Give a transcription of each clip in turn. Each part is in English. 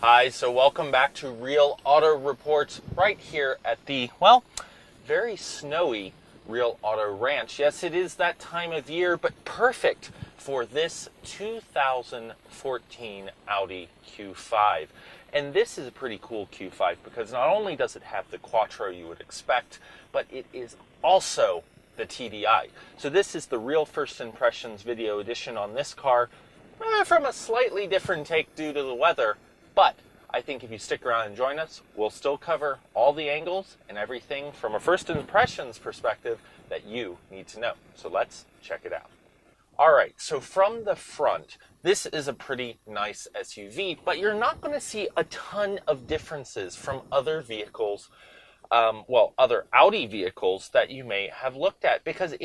Hi, so welcome back to Real Auto Reports right here at the, well, very snowy Real Auto Ranch. Yes, it is that time of year, but perfect for this 2014 Audi Q5. And this is a pretty cool Q5 because not only does it have the Quattro you would expect, but it is also the TDI. So this is the Real First Impressions video edition on this car from a slightly different take due to the weather. But I think if you stick around and join us, we'll still cover all the angles and everything from a first impressions perspective that you need to know. So let's check it out. All right, so from the front, this is a pretty nice SUV, but you're not going to see a ton of differences from other vehicles, other Audi vehicles that you may have looked at, because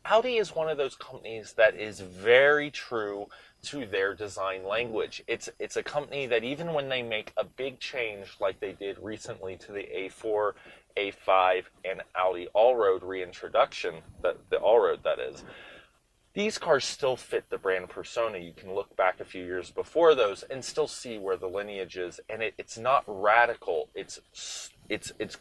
Audi is one of those companies that is very true to their design language. It's a company that even when they make a big change like they did recently to the A4, A5, and Audi Allroad reintroduction, the Allroad that is, these cars still fit the brand persona. You can look back a few years before those and still see where the lineage is, and it's not radical. It's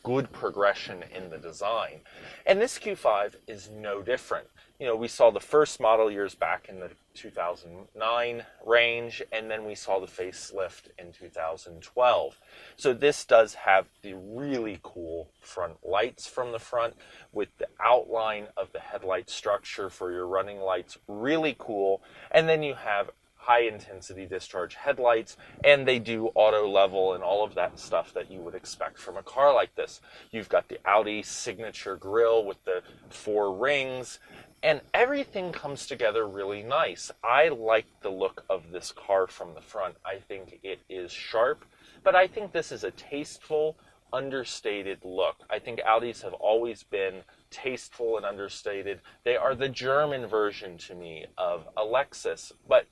good progression in the design. And this Q5 is no different. You know, we saw the first model years back in the 2009 range, and then we saw the facelift in 2012. So this does have the really cool front lights from the front with the outline of the headlight structure for your running lights, really cool. And then you have high intensity discharge headlights, and they do auto level and all of that stuff that you would expect from a car like this. You've got the Audi signature grille with the 4 rings, and everything comes together really nice. I like the look of this car from the front. I think it is sharp, but I think this is a tasteful, understated look. I think Audis have always been tasteful and understated. They are the German version to me of a Lexus, but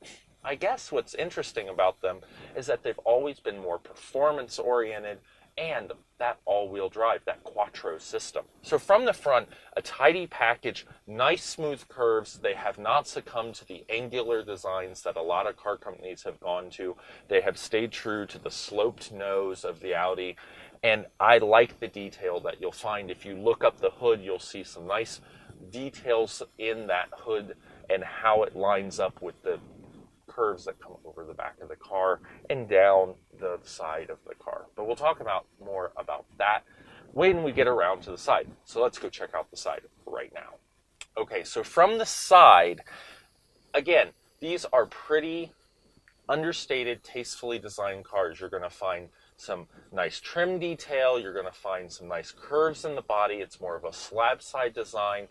I guess what's interesting about them is that they've always been more performance-oriented and that all-wheel drive, that Quattro system. So from the front, a tidy package, nice smooth curves. They have not succumbed to the angular designs that a lot of car companies have gone to. They have stayed true to the sloped nose of the Audi, and I like the detail that you'll find. If you look up the hood, you'll see some nice details in that hood and how it lines up with the curves that come over the back of the car and down the side of the car. But we'll talk about more about that when we get around to the side. So let's go check out the side right now. Okay, so from the side, again, these are pretty understated, tastefully designed cars. You're going to find some nice trim detail. You're going to find some nice curves in the body. It's more of a slab side design.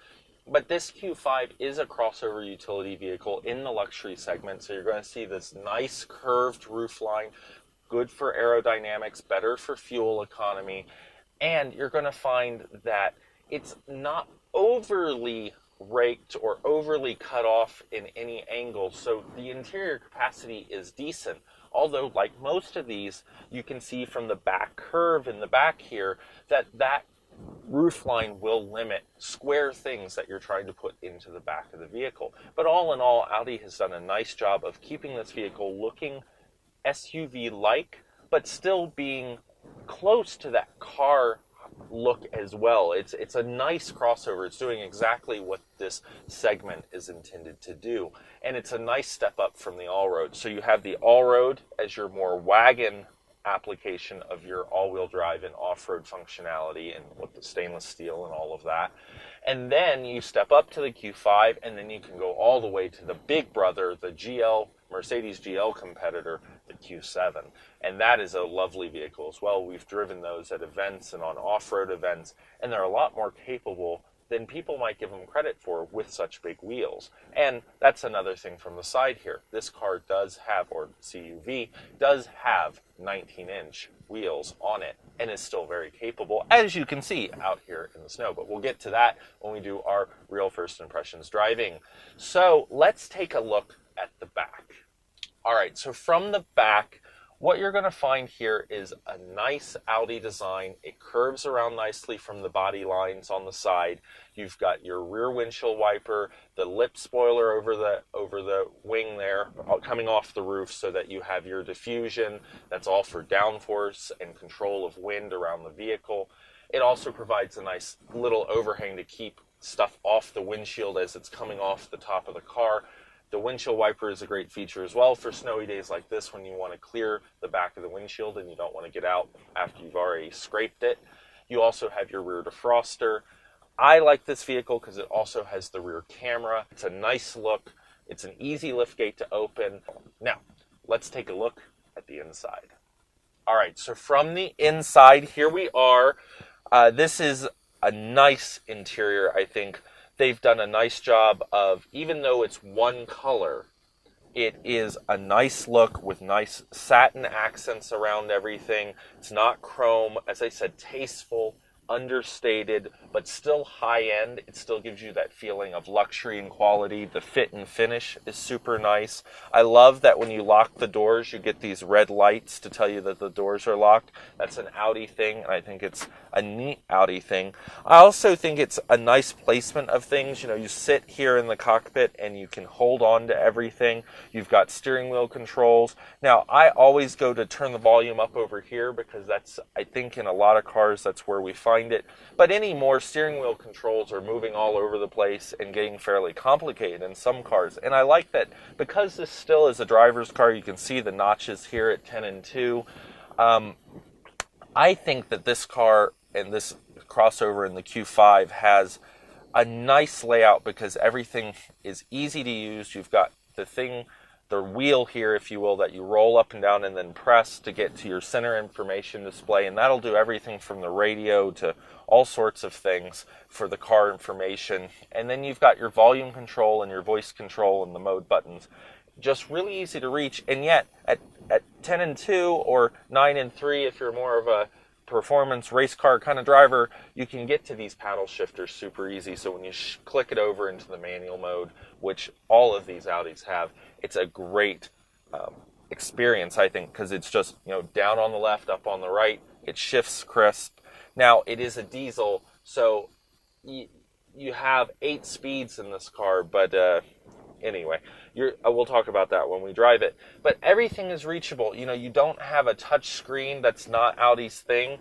But this Q5 is a crossover utility vehicle in the luxury segment, so you're going to see this nice curved roofline, good for aerodynamics, better for fuel economy, and you're going to find that it's not overly raked or overly cut off in any angle, so the interior capacity is decent. Although, like most of these, you can see from the back curve in the back here that roofline will limit square things that you're trying to put into the back of the vehicle. But all in all, Audi has done a nice job of keeping this vehicle looking SUV-like, but still being close to that car look as well. It's a nice crossover. It's doing exactly what this segment is intended to do. And it's a nice step up from the Allroad. So you have the Allroad as your more wagon application of your all-wheel drive and off-road functionality and with the stainless steel and all of that. And then you step up to the Q5, and then you can go all the way to the big brother, the Mercedes GL competitor, the Q7. And that is a lovely vehicle as well. We've driven those at events and on off-road events, and they're a lot more capable than people might give them credit for with such big wheels. And that's another thing from the side here. This car does have, or CUV, does have 19-inch wheels on it and is still very capable, as you can see out here in the snow. But we'll get to that when we do our real first impressions driving. So let's take a look at the back. All right, so from the back, what you're going to find here is a nice Audi design. It curves around nicely from the body lines on the side. You've got your rear windshield wiper, the lip spoiler over the wing there coming off the roof so that you have your diffusion. That's all for downforce and control of wind around the vehicle. It also provides a nice little overhang to keep stuff off the windshield as it's coming off the top of the car. The windshield wiper is a great feature as well for snowy days like this when you want to clear the back of the windshield and you don't want to get out after you've already scraped it. You also have your rear defroster. I like this vehicle because it also has the rear camera. It's a nice look. It's an easy liftgate to open. Now, let's take a look at the inside. All right, so from the inside, here we are. This is a nice interior, I think. They've done a nice job of, even though it's one color, it is a nice look with nice satin accents around everything. It's not chrome. As I said, tasteful, understated, but still high-end. It still gives you that feeling of luxury and quality. The fit and finish is super nice. I love that when you lock the doors, you get these red lights to tell you that the doors are locked. That's an Audi thing, and I think it's a neat Audi thing. I also think it's a nice placement of things. You know, you sit here in the cockpit and you can hold on to everything. You've got steering wheel controls. Now, I always go to turn the volume up over here because that's, I think in a lot of cars, that's where we find it. But anymore, steering wheel controls are moving all over the place and getting fairly complicated in some cars. And I like that because this still is a driver's car, you can see the notches here at 10 and 2. I think that this car and this crossover in the Q5 has a nice layout because everything is easy to use. You've got the wheel here, if you will, that you roll up and down and then press to get to your center information display, and that'll do everything from the radio to all sorts of things for the car information. And then you've got your volume control and your voice control and the mode buttons. Just really easy to reach, and yet at 10 and 2 or 9 and 3, if you're more of a performance race car kind of driver, you can get to these paddle shifters super easy. So when you click it over into the manual mode, which all of these Audis have, it's a great experience, I think, because it's just, you know, down on the left, up on the right. It shifts crisp. Now, it is a diesel, so you have 8 speeds in this car, but anyway, we'll talk about that when we drive it. But everything is reachable. You know, you don't have a touch screen. That's not Audi's thing.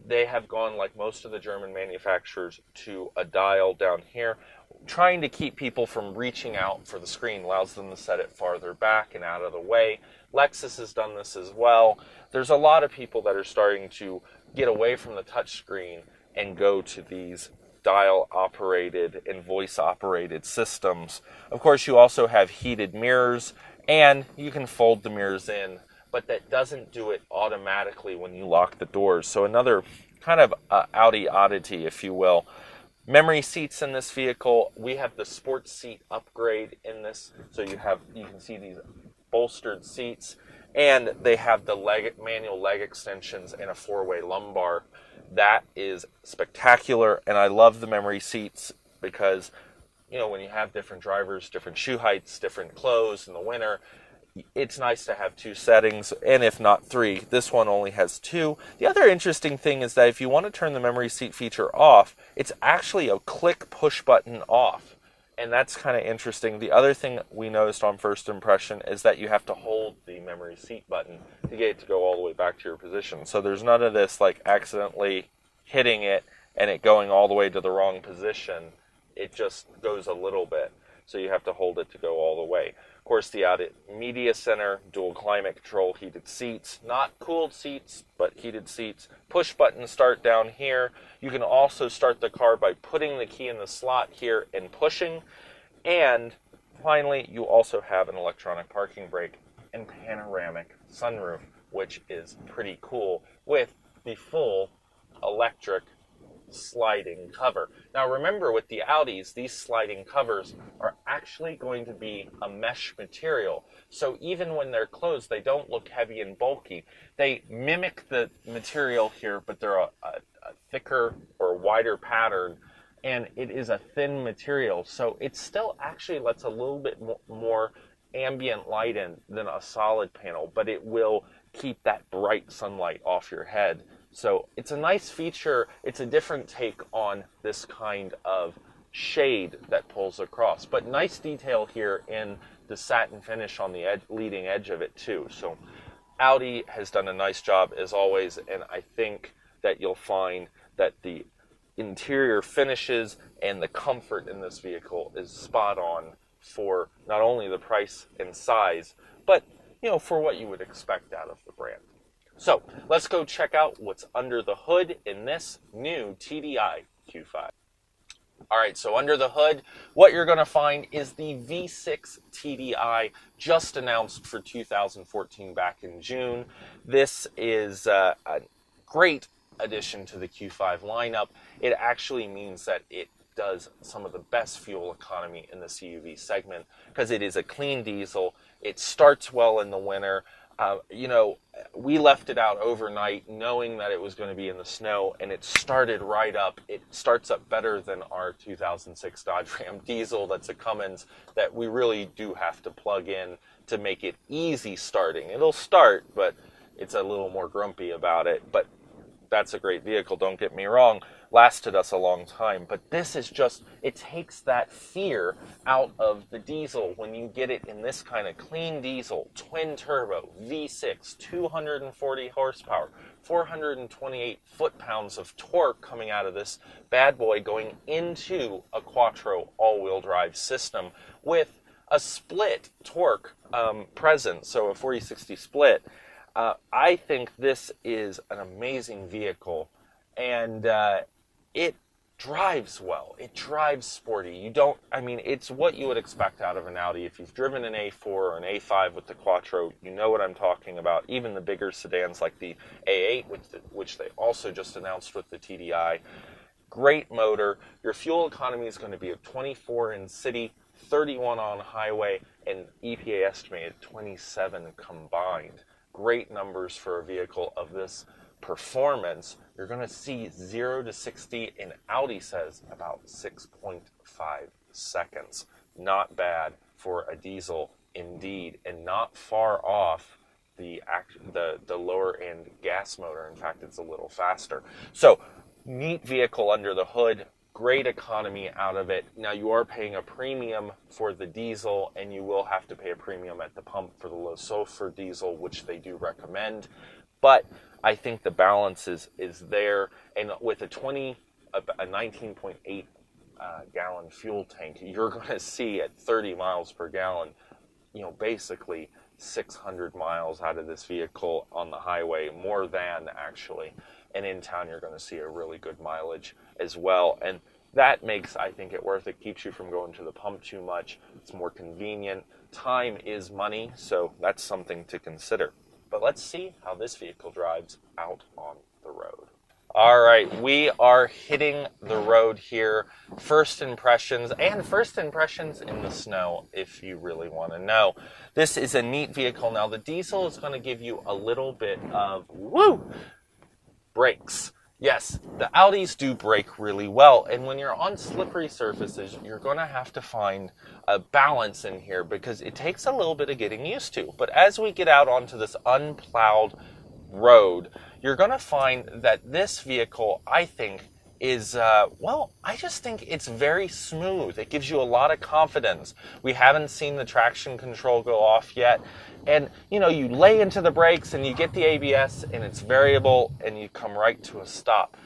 They have gone, like most of the German manufacturers, to a dial down here. Trying to keep people from reaching out for the screen allows them to set it farther back and out of the way. Lexus has done this as well. There's a lot of people that are starting to get away from the touch screen and go to these dial-operated and voice-operated systems. Of course, you also have heated mirrors, and you can fold the mirrors in, but that doesn't do it automatically when you lock the doors. So another kind of Audi oddity, if you will. Memory seats in this vehicle. We have the sports seat upgrade in this, so you can see these bolstered seats, and they have the manual leg extensions and a 4-way lumbar. That is spectacular, and I love the memory seats because, you know, when you have different drivers, different shoe heights, different clothes in the winter, it's nice to have 2 settings, and if not 3. This one only has 2. The other interesting thing is that if you want to turn the memory seat feature off, it's actually a click push button off, and that's kind of interesting. The other thing we noticed on first impression is that you have to hold the memory seat button to get it to go all the way back to your position. So there's none of this like accidentally hitting it and it going all the way to the wrong position. It just goes a little bit, so you have to hold it to go all the way. Of course, the Audi Media Center, dual climate control, heated seats, not cooled seats, but heated seats. Push button start down here. You can also start the car by putting the key in the slot here and pushing. And finally, you also have an electronic parking brake and panoramic sunroof, which is pretty cool with the full electric sliding cover. Now remember, with the Audis, these sliding covers are actually going to be a mesh material. So even when they're closed, they don't look heavy and bulky. They mimic the material here, but they're a thicker or wider pattern, and it is a thin material. So it still actually lets a little bit more ambient light in than a solid panel, but it will keep that bright sunlight off your head. So it's a nice feature. It's a different take on this kind of shade that pulls across. But nice detail here in the satin finish on the leading edge of it too. So Audi has done a nice job as always, and I think that you'll find that the interior finishes and the comfort in this vehicle is spot on for not only the price and size, but for what you would expect out of the brand. So let's go check out what's under the hood in this new TDI Q5. All right, so under the hood, what you're going to find is the V6 TDI, just announced for 2014 back in June. This is a great addition to the Q5 lineup. It actually means that it does some of the best fuel economy in the CUV segment because it is a clean diesel. It starts well in the winter. We left it out overnight knowing that it was going to be in the snow, and it started right up. It starts up better than our 2006 Dodge Ram diesel that's a Cummins that we really do have to plug in to make it easy starting. It'll start, but it's a little more grumpy about it. But that's a great vehicle, don't get me wrong. Lasted us a long time, but this is just, it takes that fear out of the diesel when you get it in this kind of clean diesel, twin turbo, V6, 240 horsepower, 428 foot-pounds of torque coming out of this bad boy going into a Quattro all-wheel drive system with a split torque present, so a 40-60 split. I think this is an amazing vehicle, and it drives well. It drives sporty. It's what you would expect out of an Audi. If you've driven an A4 or an A5 with the Quattro, you know what I'm talking about. Even the bigger sedans like the A8, which they also just announced with the TDI. Great motor. Your fuel economy is going to be at 24 in city, 31 on highway, and EPA estimated 27 combined. Great numbers for a vehicle of this performance. You're going to see 0 to 60 in Audi says about 6.5 seconds. Not bad for a diesel indeed, and not far off the lower end gas motor. In fact, it's a little faster. So neat vehicle under the hood. Great economy out of it. Now, you are paying a premium for the diesel, and you will have to pay a premium at the pump for the low sulfur diesel, which they do recommend. But I think the balance is there. And with a 19.8 gallon fuel tank, you're going to see at 30 miles per gallon, basically 600 miles out of this vehicle on the highway, more than actually. And in town, you're going to see a really good mileage as well. And that makes, I think, it worth it. Keeps you from going to the pump too much. It's more convenient. Time is money, so that's something to consider. But let's see how this vehicle drives out on the road. All right, we are hitting the road here. First impressions in the snow, if you really want to know. This is a neat vehicle. Now, the diesel is going to give you a little bit of, brakes. Yes, the Audis do brake really well, and when you're on slippery surfaces, you're going to have to find a balance in here because it takes a little bit of getting used to. But as we get out onto this unplowed road, you're going to find that this vehicle, I think, is, I just think it's very smooth. It gives you a lot of confidence. We haven't seen the traction control go off yet. And, you lay into the brakes and you get the ABS and it's variable and you come right to a stop.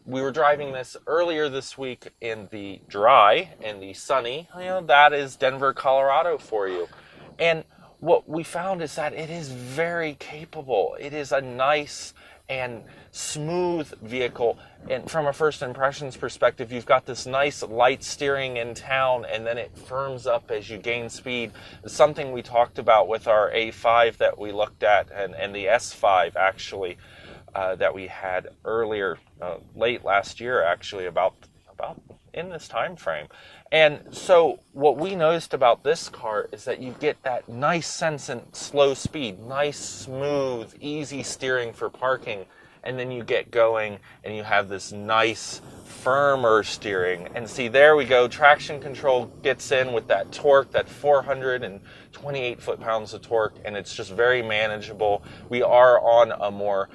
We were driving this earlier this week in the dry and the sunny. That is Denver, Colorado for you. And what we found is that it is very capable. It is a nice and smooth vehicle, and from a first impressions perspective, you've got this nice light steering in town, and then it firms up as you gain speed. Something we talked about with our A5 that we looked at, and the S5 actually that we had earlier, late last year actually, about in this time frame. And so what we noticed about this car is that you get that nice sense in slow speed, nice, smooth, easy steering for parking, and then you get going and you have this nice firmer steering. And see, there we go. Traction control gets in with that torque, that 428 foot-pounds of torque, and it's just very manageable. We are on a more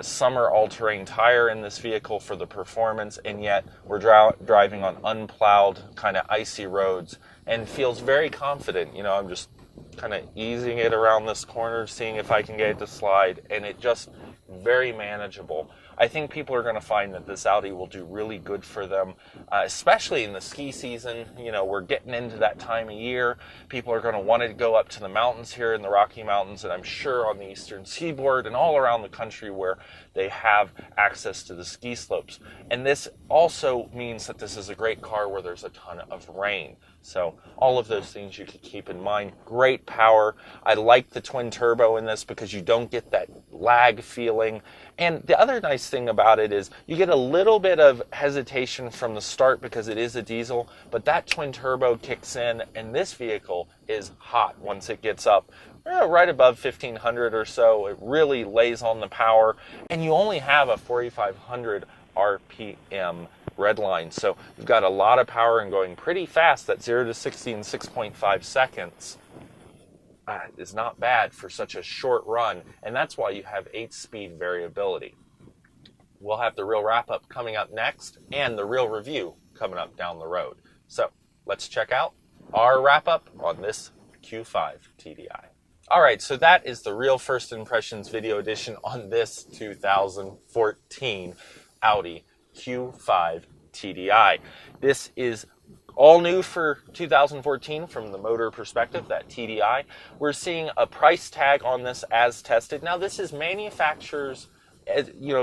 summer all-terrain tire in this vehicle for the performance, and yet we're driving on unplowed, kind of icy roads, and feels very confident. You know, I'm just kind of easing it around this corner, seeing if I can get it to slide, and it just very manageable. I think people are going to find that this Audi will do really good for them, especially in the ski season. You know, we're getting into that time of year. People are going to want to go up to the mountains here in the Rocky Mountains, and I'm sure on the eastern seaboard and all around the country where they have access to the ski slopes. And this also means that this is a great car where there's a ton of rain. So all of those things you could keep in mind. Great power. I like the twin turbo in this because you don't get that lag feeling. And the other nice thing about it is you get a little bit of hesitation from the start because it is a diesel, but that twin turbo kicks in, and this vehicle is hot once it gets up right above 1500 or so. It really lays on the power, and you only have a 4500 RPM red line, so you've got a lot of power and going pretty fast. That 0 to 60 in 6.5 seconds is not bad for such a short run, and that's why you have 8-speed variability. We'll have the real wrap-up coming up next, and the real review coming up down the road. So let's check out our wrap-up on this Q5 TDI. All right, so that is the real first impressions video edition on this 2014 Audi Q5 TDI. This is all new for 2014 from the motor perspective, that TDI. We're seeing a price tag on this as tested. Now, this is manufacturer's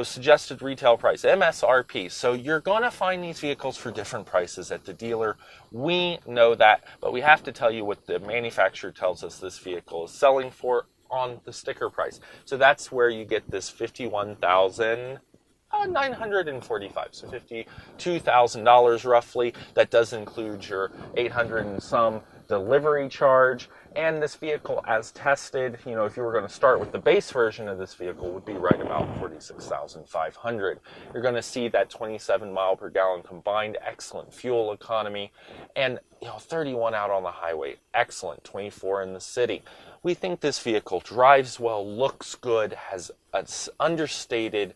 suggested retail price, MSRP. So you're going to find these vehicles for different prices at the dealer. We know that, but we have to tell you what the manufacturer tells us this vehicle is selling for on the sticker price. So that's where you get this $51,945, so $52,000 roughly. That does include your 800 and some delivery charge, and this vehicle as tested, you know, if you were going to start with the base version of this vehicle, would be right about $46,500. You're going to see that 27 mile per gallon combined, excellent fuel economy, and 31 out on the highway, excellent, 24 in the city. We think this vehicle drives well, looks good, has an understated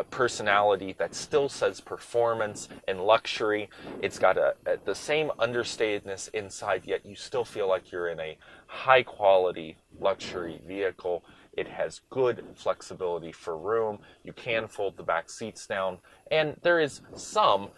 personality that still says performance and luxury. It's got the same understatedness inside, yet you still feel like you're in a high quality luxury vehicle. It has good flexibility for room. You can fold the back seats down, and there is some,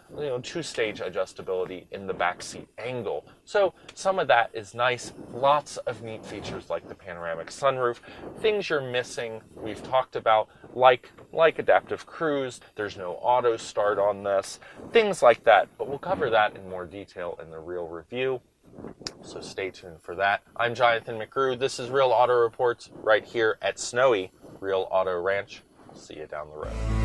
two-stage adjustability in the back seat angle. So some of that is nice. Lots of neat features like the panoramic sunroof. Things you're missing, we've talked about, like adaptive cruise. There's no auto start on this. Things like that, but we'll cover that in more detail in the real review. So stay tuned for that. I'm Jonathan McGrew. This is Real Auto Reports right here at snowy Real Auto Ranch. See you down the road.